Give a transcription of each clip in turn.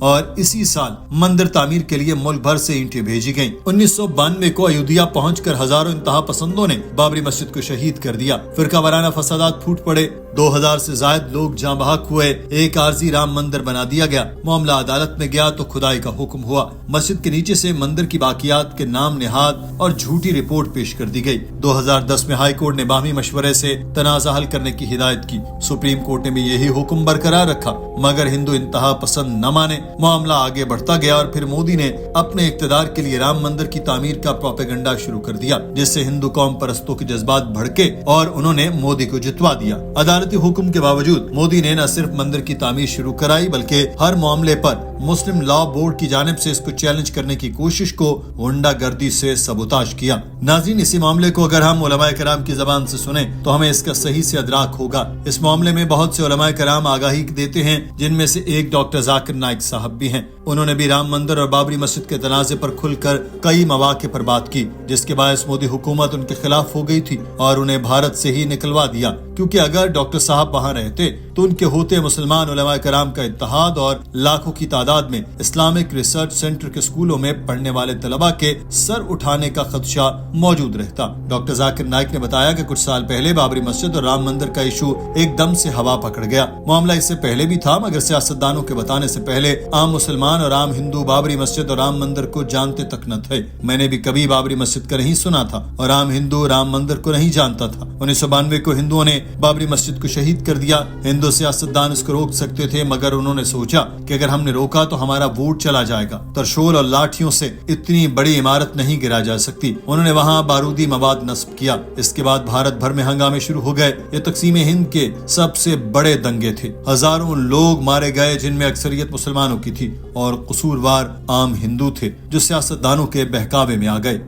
اور اسی سال مندر تعمیر کے لیے ملک بھر سے اینٹیں بھیجی گئیں۔ 1992 کو ایودھیا پہنچ کر ہزاروں انتہا پسندوں نے بابری مسجد کو شہید کر دیا۔ فرقہ وارانہ فسادات پھوٹ پڑے، 2000 سے زائد لوگ جاں بحق ہوئے، ایک عارضی رام مندر بنا دیا گیا۔ معاملہ عدالت میں گیا تو کھدائی کا حکم ہوا، مسجد کے نیچے سے مندر کی باقیات کے نام نہاد اور جھوٹی رپورٹ پیش کر دی گئی۔ 2010 میں ہائی کورٹ نے باہمی مشورے سے تنازع حل کرنے کی ہدایت کی، سپریم کورٹ نے بھی یہی حکم برقرار رکھا، مگر ہندو انتہا پسند نہ مانے۔ معاملہ آگے بڑھتا گیا اور پھر مودی نے اپنے اقتدار کے لیے رام مندر کی تعمیر کا پروپیگنڈا شروع کر دیا، جس سے ہندو قوم پرستوں کے جذبات بھڑکے اور انہوں نے مودی کو جتوا دیا۔ عدالتی حکم کے باوجود مودی نے نہ صرف مندر کی تعمیر شروع کرائی بلکہ ہر معاملے پر مسلم لا بورڈ کی جانب سے اس کو چیلنج کرنے کی کوشش کو غنڈہ گردی سے سبوتاژ کیا۔ ناظرین، اسی معاملے کو اگر ہم علماء کرام کی زبان سے سنیں تو ہمیں اس کا صحیح سے ادراک ہوگا۔ اس معاملے میں بہت سے علماء کرام آگاہی دیتے ہیں، جن میں سے ایک ڈاکٹر ذاکر نائک صاحب بھی ہیں۔ انہوں نے بھی رام مندر اور بابری مسجد کے تنازع پر کھل کر کئی مواقع پر بات کی، جس کے باعث مودی حکومت ان کے خلاف ہو گئی تھی اور انہیں بھارت سے ہی نکلوا دیا، کیونکہ اگر ڈاکٹر صاحب وہاں رہتے تو ان کے ہوتے مسلمان علماء کرام کا اتحاد اور لاکھوں کی تعداد میں اسلامک ریسرچ سینٹر کے اسکولوں میں پڑھنے والے طلباء کے سر اٹھانے کا خدشہ موجود رہتا۔ ڈاکٹر ذاکر نائک نے بتایا کہ کچھ سال پہلے بابری مسجد اور رام مندر کا ایشو ایک دم سے ہوا پکڑ گیا۔ معاملہ اس سے پہلے بھی تھا، مگر سیاستدانوں کے بتانے سے پہلے عام مسلمان اور عام ہندو بابری مسجد اور رام مندر کو جانتے تک نہ تھے۔ میں نے بھی کبھی بابری مسجد کا نہیں سنا تھا اور عام ہندو رام مندر کو نہیں جانتا تھا۔ 1992 کو ہندوؤں نے بابری مسجد کو شہید کر دیا۔ ہندو سیاستدان اس کو روک سکتے تھے، مگر انہوں نے سوچا کہ اگر ہم نے روکا تو ہمارا ووٹ چلا جائے گا۔ ترشول اور لاٹھیوں سے اتنی بڑی عمارت نہیں گرا جا سکتی۔ انہوں نے وہاں بارودی مواد نصب کیا۔ اس کے بعد بھارت بھر میں ہنگامے شروع ہو گئے۔ یہ تقسیم ہند کے سب سے بڑے دنگے تھے، ہزاروں لوگ مارے گئے، جن میں اکثریت مسلمانوں کی تھی اور قصوروار عام ہندو تھے جو سیاستدانوں کے بہکاوے میں آ گئے۔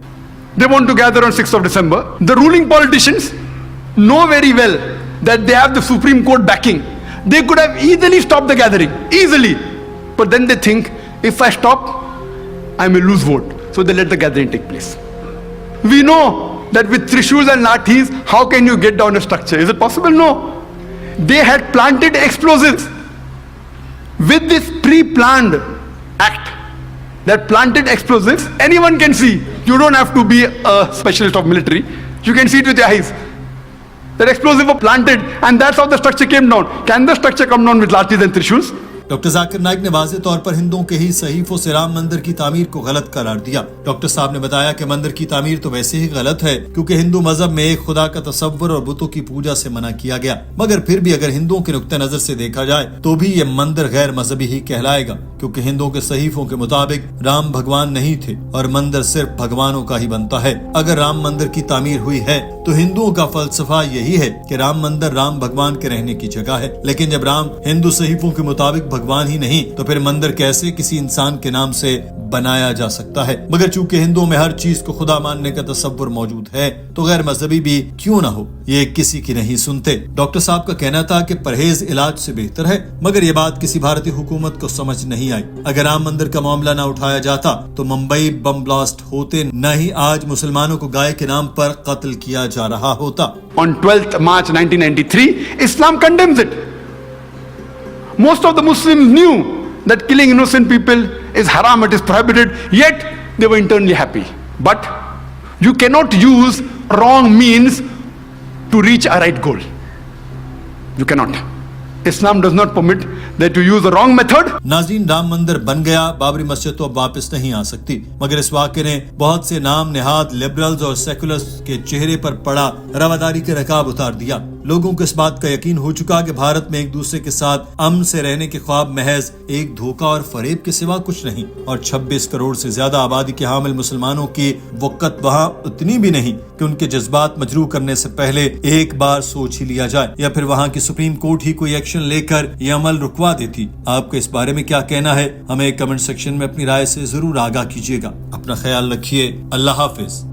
They want to gather on 6th of December. The ruling politicians know very well that they have the Supreme Court backing. They could have easily stopped the gathering, easily. But then they think, if I stop, I may lose vote. So they let the gathering take place. We know that with trishuls and lathis, how can you get down a structure? Is it possible? No. They had planted explosives. With this pre-planned act, that planted explosives, anyone can see. You don't have to be a specialist of military. You can see it with your eyes. That explosive were planted and that's how the structure came down. Can the structure come down with lathis and trishuls? Doctor Zakir Naik نے واضح طور پر ہندوؤں کے ہی صحیفوں سے رام مندر کی تعمیر کو غلط قرار دیا۔ ڈاکٹر صاحب نے بتایا کہ مندر کی تعمیر تو ویسے ہی غلط ہے، کیونکہ ہندو مذہب میں ایک خدا کا تصور اور بتوں کی پوجا سے منع کیا گیا، مگر پھر بھی اگر ہندوؤں کے نقطہ نظر سے دیکھا جائے تو بھی یہ مندر غیر مذہبی ہی کہلائے گا، کیونکہ ہندوؤں کے صحیفوں کے مطابق رام بھگوان نہیں تھے اور مندر صرف بھگوانوں کا ہی بنتا ہے۔ اگر رام مندر کی تعمیر ہوئی ہے تو ہندوؤں کا فلسفہ یہی ہے کہ رام مندر رام بھگوان کے رہنے کی جگہ ہے، لیکن جب رام ہندو صحیفوں کے مطابق بھگوان ہی نہیں تو پھر مندر کیسے کسی انسان کے نام سے بنایا جا سکتا ہے؟ مگر چونکہ ہندوؤں میں ہر چیز کو خدا ماننے کا تصور موجود ہے تو غیر مذہبی بھی کیوں نہ ہو، یہ کسی کی نہیں سنتے۔ ڈاکٹر صاحب کا کہنا تھا کہ پرہیز علاج سے بہتر ہے، مگر یہ بات کسی بھارتی حکومت کو سمجھ نہیں آئی۔ اگر رام مندر کا معاملہ نہ اٹھایا جاتا تو ممبئی بم بلاسٹ ہوتے، نہ ہی آج مسلمانوں کو گائے کے نام پر قتل کیا جا رہا ہوتا۔ On 12th March 1993, Islam condemns it. Most of the Muslims knew that killing innocent people is haram, it is prohibited, yet they were internally happy. But you cannot use wrong means to reach a right goal. You cannot. Islam does not permit that you use the wrong method. ناظرین، رام مندر بن گیا، بابری مسجد تو اب واپس نہیں آ سکتی، مگر اس واقعے نے بہت سے نام نہاد لبرلز اور سیکولرز کے چہرے پر پڑا رواداری کے رکاب اتار دیا۔ لوگوں کو اس بات کا یقین ہو چکا کہ بھارت میں ایک دوسرے کے ساتھ امن سے رہنے کے خواب محض ایک دھوکہ اور فریب کے سوا کچھ نہیں، اور 26 کروڑ سے زیادہ آبادی کے حامل مسلمانوں کی وقت وہاں اتنی بھی نہیں کہ ان کے جذبات مجروح کرنے سے پہلے ایک بار سوچ ہی لیا جائے، یا پھر وہاں کی سپریم کورٹ ہی کوئی ایکشن لے کر یہ عمل رکوا دیتی۔ آپ کا اس بارے میں کیا کہنا ہے؟ ہمیں کمنٹ سیکشن میں اپنی رائے سے ضرور آگاہ کیجیے گا۔ اپنا خیال رکھیے۔ اللہ حافظ۔